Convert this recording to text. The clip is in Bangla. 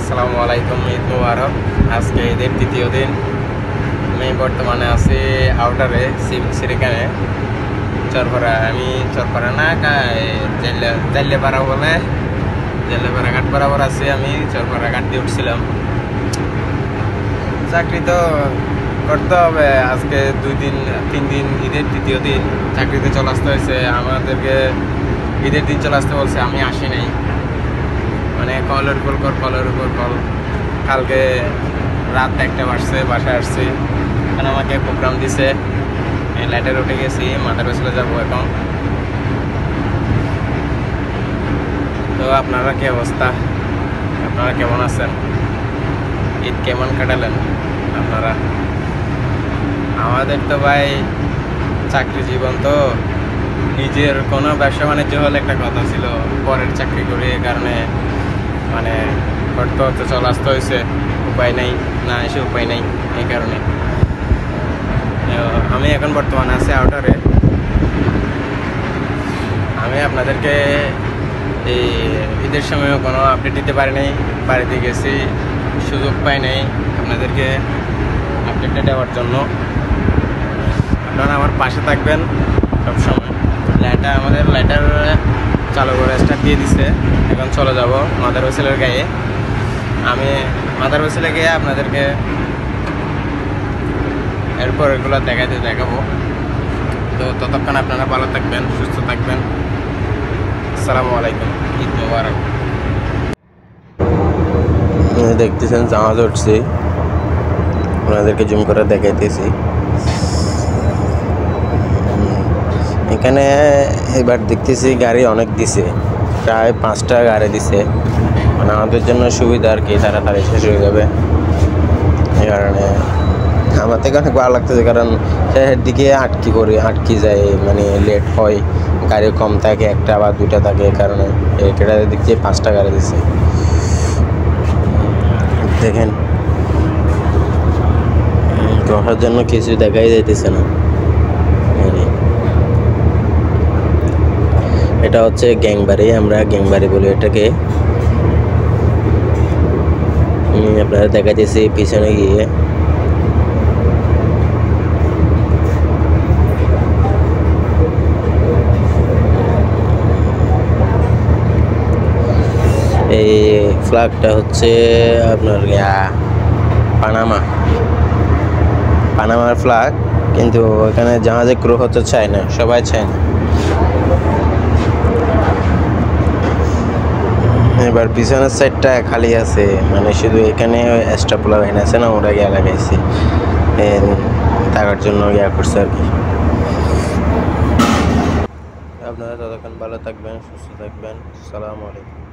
আসসালামু আলাইকুম, ঈদ মুবারক। আজকে ঈদের তৃতীয় দিন। আমি বর্তমানে আছি আউটারে সিরিকানে চরপাড়া। আমি চরপাড়া না জাল্লেপাড়া বলে জাল্লেপাড়া ঘাট বরাবর আছি। আমি চরপাড়া ঘাট দিয়ে উঠছিলাম। চাকরি তো করতে হবে। আজকে 3 দিন ঈদের তৃতীয় দিন চাকরিতে চলে আসতে হয়েছে। আমাদেরকে ঈদের দিন চলে আসতে বলছে, আমি আসি নাই। মানে কলের উপর কল। কালকে রাত 1টা বাজছে, বাসায় আসছি। এখন আমাকে প্রোগ্রাম দিছে, লাইটে উঠে গেছি, মাদারীপুর যাবো এখন। তো আপনারা কি অবস্থা? আপনারা কেমন আছেন? ঈদ কেমন কাটালেন আপনারা? আমাদের তো ভাই চাকরি জীবন, তো নিজের কোনো ব্যবসা বাণিজ্য হলে একটা কথা ছিল, পরের চাকরি করে এই কারণে মানে করতে হতে চলে আসতে হয়েছে। উপায় নেই, না এসে উপায় নেই, এই কারণে। আমি এখন বর্তমানে আছি আউটারে। আমি আপনাদেরকে এই ঈদের সময়ও কোনো আপডেট দিতে পারি নাই, বাড়িতে গেছি, সুযোগ পাই নাই আপনাদেরকে আপডেটটা দেওয়ার জন্য। আপনারা আমার পাশে থাকবেন সবসময়। আমাদের লাইটার চালু করে স্টার্ট দিয়ে দিছে। এখন চলে যাব মাদারীপুরের গায়ে। আমি মাদারীপুরে গিয়ে আপনাদেরকে এরপর এগুলো দেখাবো। তো ততক্ষণ আপনারা ভালো থাকবেন, সুস্থ থাকবেন। আসসালামু আলাইকুম, ঈদ মুবারক। দেখতেছেন জাহাজ উঠছি, আপনাদেরকে জুম করে দেখাইতেছি। এখানে এবার দেখতেছি গাড়ি অনেক দিছে, প্রায় 5টা গাড়ি দিছে। মানে আমাদের জন্য সুবিধা আর কি, তাড়াতাড়ি শেষ হয়ে যাবে। এই কারণে আমার থেকে অনেক ভালো লাগতেছে, কারণ শেষের দিকে আটকি যায়, মানে লেট হয়, গাড়ি কম থাকে, 1টা বা 2টা থাকে। এই কারণে এটা দেখছি 5টা গাড়ি দিছে। দেখেন বসার জন্য কিছু দেখাই যাইতেছে না। এটা হচ্ছে গ্যাংবাড়ি, আমরা গ্যাংবাড়ি বলি এটাকে। আপনারা দেখাইতেছি পিছনে গিয়ে। এই ফ্ল্যাগটা হচ্ছে আপনার পানামার ফ্ল্যাগ, কিন্তু এখানে জাহাজে ক্রু হতে চায় না, সবাই চায় না। এবার পিছনের সাইডটা খালি আছে, মানে শুধু এখানে এক্সট্রা পোলা ভ্যান আছে না, ওরা গিয়ে লাগাইছে, থাকার জন্য করছে আর কি। আপনারা ততক্ষণ ভালো থাকবেন, সুস্থ থাকবেন। আসসালামু আলাইকুম।